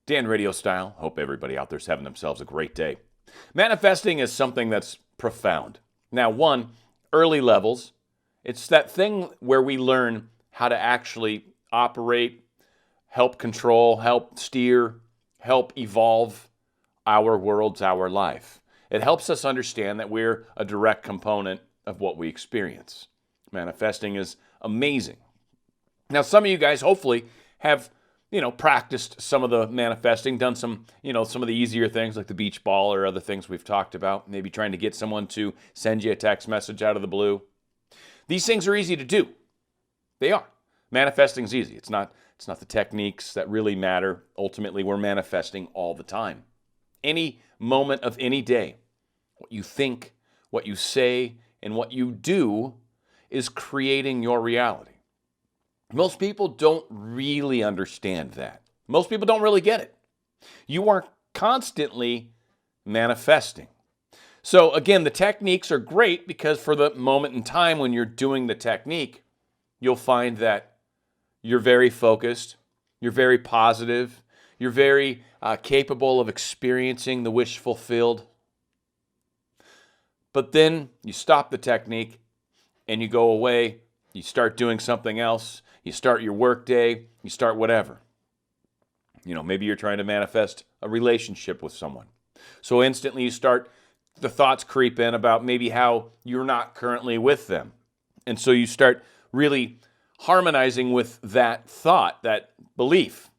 Dan RadioStyle. Hope everybody out there's having themselves a great day. Manifesting is something that's profound. Now, one, early levels, it's that thing where we learn how to actually operate, help control, help steer, help evolve our worlds, our life. It helps us understand that we're a direct component of what we experience. Manifesting is amazing. Now, some of you guys hopefully have practiced some of the manifesting, done some of the easier things like the beach ball or other things we've talked about, maybe trying to get someone to send you a text message out of the blue. These things are easy to do. They are. Manifesting is easy. It's not the techniques that really matter. Ultimately, we're manifesting all the time. Any moment of any day, what you think, what you say, and what you do is creating your reality. Most people don't really understand that. Most people don't really get it. You are constantly manifesting. So again, the techniques are great because for the moment in time when you're doing the technique, you'll find that you're very focused, you're very positive, you're very capable of experiencing the wish fulfilled. But then you stop the technique and you go away, you start doing something else. You start your work day, you start whatever. Maybe you're trying to manifest a relationship with someone. So instantly the thoughts creep in about maybe how you're not currently with them. And so you start really harmonizing with that thought, that belief.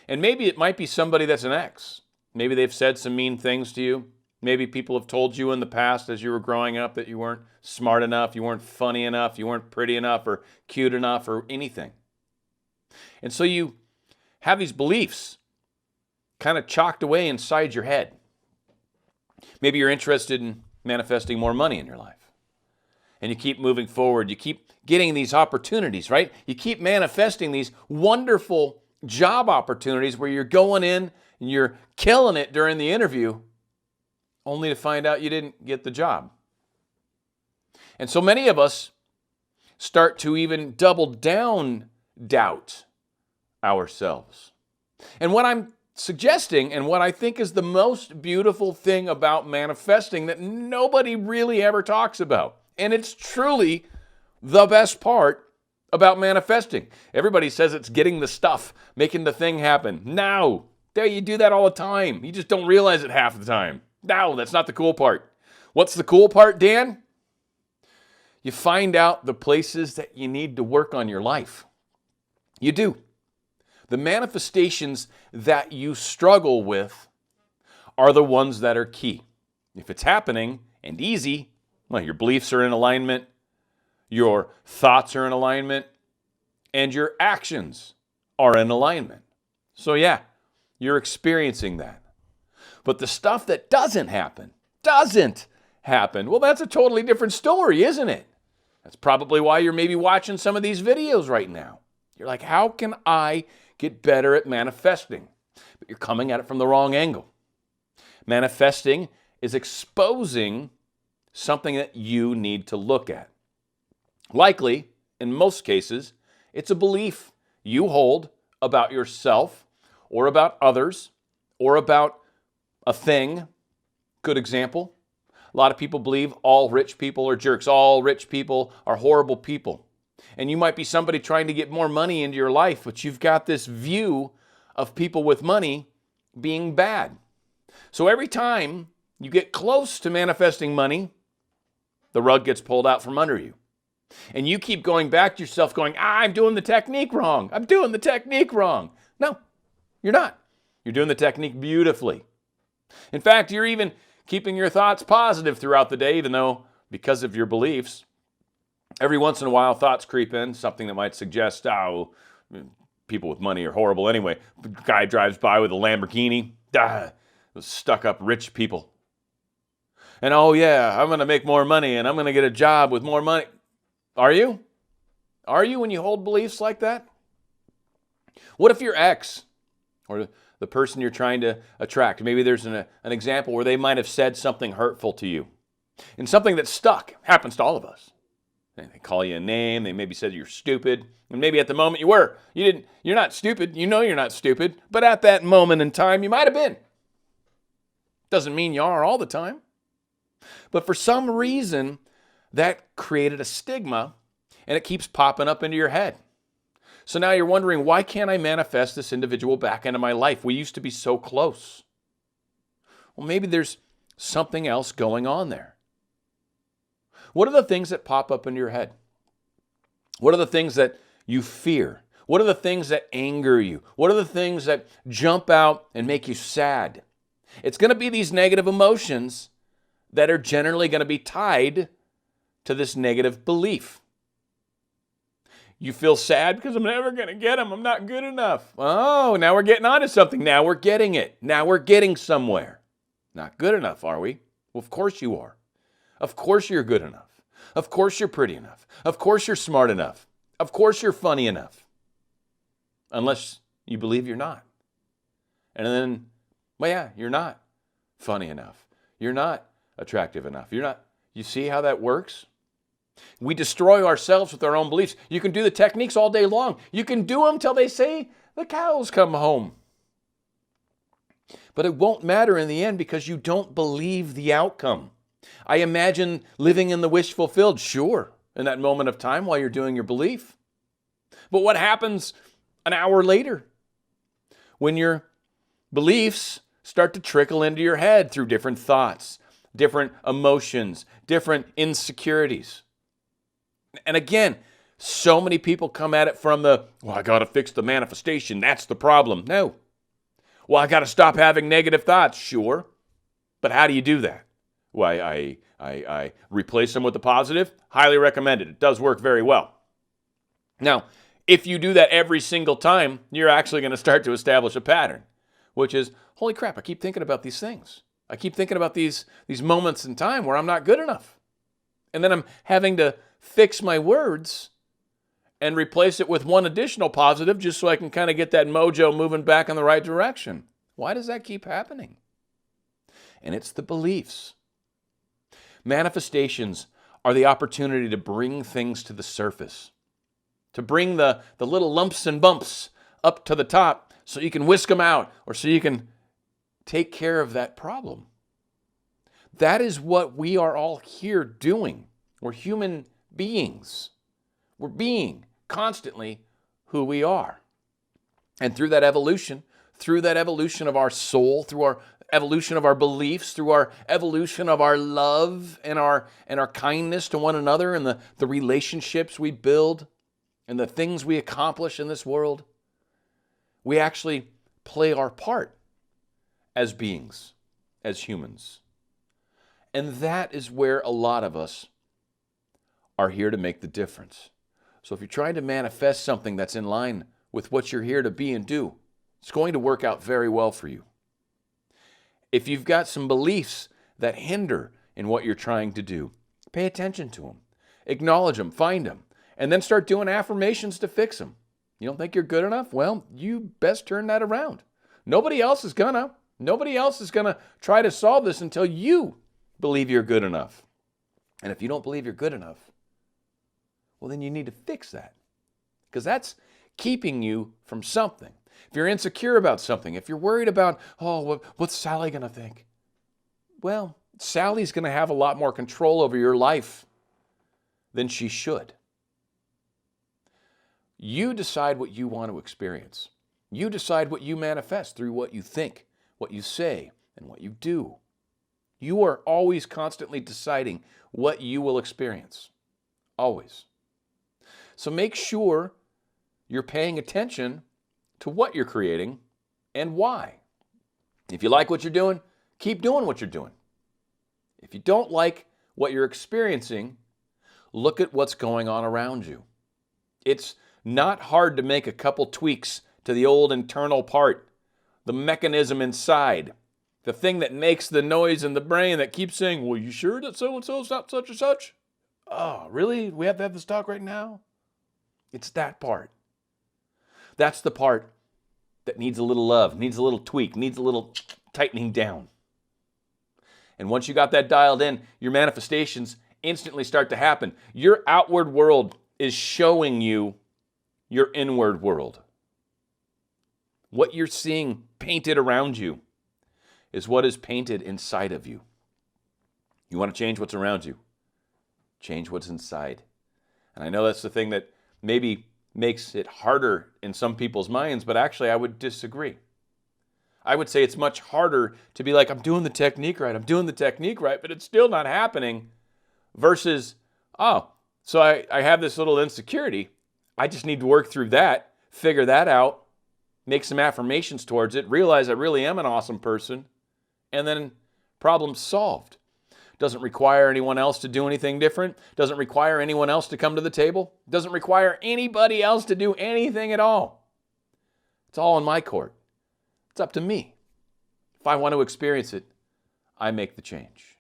And maybe it might be somebody that's an ex. Maybe they've said some mean things to you. Maybe people have told you in the past as you were growing up that you weren't smart enough, you weren't funny enough, you weren't pretty enough or cute enough or anything. And so you have these beliefs kind of chalked away inside your head. Maybe you're interested in manifesting more money in your life. And you keep moving forward. You keep getting these opportunities, right? You keep manifesting these wonderful job opportunities where you're going in and you're killing it during the interview, only to find out you didn't get the job. And so many of us start to even double down doubt ourselves. And what I'm suggesting and what I think is the most beautiful thing about manifesting that nobody really ever talks about, and it's truly the best part about manifesting. Everybody says it's getting the stuff, making the thing happen. No, you do that all the time. You just don't realize it half the time. No, that's not the cool part. What's the cool part, Dan? You find out the places that you need to work on your life. You do. The manifestations that you struggle with are the ones that are key. If it's happening and easy, well, your beliefs are in alignment, your thoughts are in alignment, and your actions are in alignment. So yeah, you're experiencing that. But the stuff that doesn't happen, well, that's a totally different story, isn't it? That's probably why you're maybe watching some of these videos right now. You're like, how can I get better at manifesting? But you're coming at it from the wrong angle. Manifesting is exposing something that you need to look at. Likely, in most cases, it's a belief you hold about yourself or about others or about a thing. Good example. A lot of people believe all rich people are jerks. All rich people are horrible people. And you might be somebody trying to get more money into your life, but you've got this view of people with money being bad. So every time you get close to manifesting money, the rug gets pulled out from under you. And you keep going back to yourself going, I'm doing the technique wrong. I'm doing the technique wrong. No, you're not. You're doing the technique beautifully. In fact, you're even keeping your thoughts positive throughout the day, even though because of your beliefs, every once in a while thoughts creep in, something that might suggest, people with money are horrible anyway. The guy drives by with a Lamborghini, those stuck-up rich people. And oh yeah, I'm going to make more money and I'm going to get a job with more money. Are you? Are you when you hold beliefs like that? What if your ex or the person you're trying to attract, maybe there's an example where they might have said something hurtful to you and something that stuck, happens to all of us. They call you a name. They maybe said you're stupid. And maybe at the moment you were. You're not stupid. You know you're not stupid. But at that moment in time, you might have been. Doesn't mean you are all the time. But for some reason, that created a stigma, and it keeps popping up into your head. So now you're wondering, why can't I manifest this individual back into my life? We used to be so close. Well, maybe there's something else going on there. What are the things that pop up into your head? What are the things that you fear? What are the things that anger you? What are the things that jump out and make you sad? It's going to be these negative emotions that are generally going to be tied to this negative belief. You feel sad because I'm never going to get them. I'm not good enough. Oh, now we're getting onto something. Now we're getting it. Now we're getting somewhere. Not good enough, are we? Well, of course you are. Of course you're good enough. Of course you're pretty enough. Of course you're smart enough. Of course you're funny enough. Unless you believe you're not. And then, well, yeah, you're not funny enough. You're not attractive enough. You see how that works? We destroy ourselves with our own beliefs. You can do the techniques all day long. You can do them till they say the cows come home. But it won't matter in the end because you don't believe the outcome. I imagine living in the wish fulfilled, sure, in that moment of time while you're doing your belief. But what happens an hour later when your beliefs start to trickle into your head through different thoughts, different emotions, different insecurities? And again, so many people come at it from well, I got to fix the manifestation. That's the problem. No. Well, I got to stop having negative thoughts. Sure. But how do you do that? Well, I replace them with the positive. Highly recommend it. It does work very well. Now, if you do that every single time, you're actually going to start to establish a pattern, which is, holy crap, I keep thinking about these things. I keep thinking about these moments in time where I'm not good enough. And then I'm having to fix my words and replace it with one additional positive just so I can kind of get that mojo moving back in the right direction. Why does that keep happening? And it's the beliefs. Manifestations are the opportunity to bring things to the surface, to bring the little lumps and bumps up to the top so you can whisk them out or so you can take care of that problem. That is what we are all here doing. We're human beings. We're being constantly who we are. And through that evolution of our soul, through our evolution of our beliefs, through our evolution of our love and our kindness to one another and the relationships we build and the things we accomplish in this world, we actually play our part as beings, as humans. And that is where a lot of us are here to make the difference. So if you're trying to manifest something that's in line with what you're here to be and do, it's going to work out very well for you. If you've got some beliefs that hinder in what you're trying to do, pay attention to them, acknowledge them, find them, and then start doing affirmations to fix them. You don't think you're good enough? Well, you best turn that around. Nobody else is gonna try to solve this until you believe you're good enough. And if you don't believe you're good enough, well, then you need to fix that, because that's keeping you from something. If you're insecure about something, if you're worried about, what's Sally going to think? Well, Sally's going to have a lot more control over your life than she should. You decide what you want to experience. You decide what you manifest through what you think, what you say, and what you do. You are always constantly deciding what you will experience. Always. So make sure you're paying attention to what you're creating and why. If you like what you're doing, keep doing what you're doing. If you don't like what you're experiencing, look at what's going on around you. It's not hard to make a couple tweaks to the old internal part, the mechanism inside, the thing that makes the noise in the brain that keeps saying, well, you sure that so-and-so is not such and such? Oh, really? We have to have this talk right now? It's that part. That's the part that needs a little love, needs a little tweak, needs a little tightening down. And once you got that dialed in, your manifestations instantly start to happen. Your outward world is showing you your inward world. What you're seeing painted around you is what is painted inside of you. You want to change what's around you? Change what's inside. And I know that's the thing that maybe makes it harder in some people's minds, but actually I would disagree. I would say it's much harder to be like, I'm doing the technique right, but it's still not happening, versus, oh, so I have this little insecurity. I just need to work through that, figure that out, make some affirmations towards it, realize I really am an awesome person, and then problem solved. Doesn't require anyone else to do anything different. Doesn't require anyone else to come to the table. Doesn't require anybody else to do anything at all. It's all in my court. It's up to me. If I want to experience it, I make the change.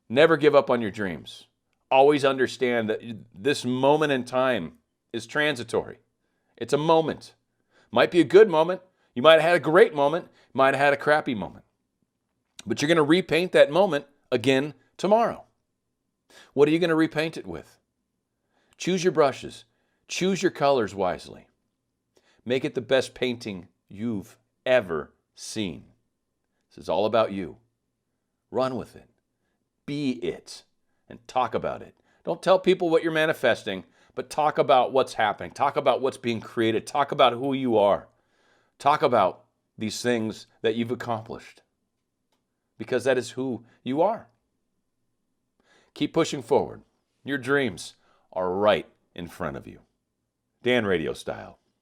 Never give up on your dreams. Always understand that this moment in time is transitory. It's a moment. Might be a good moment. You might have had a great moment. You might have had a crappy moment. But you're going to repaint that moment again tomorrow. What are you going to repaint it with? Choose your brushes. Choose your colors wisely. Make it the best painting you've ever seen. This is all about you. Run with it. Be it. And talk about it. Don't tell people what you're manifesting, but talk about what's happening. Talk about what's being created. Talk about who you are. Talk about these things that you've accomplished, because that is who you are. Keep pushing forward. Your dreams are right in front of you. Dan, Radio Style.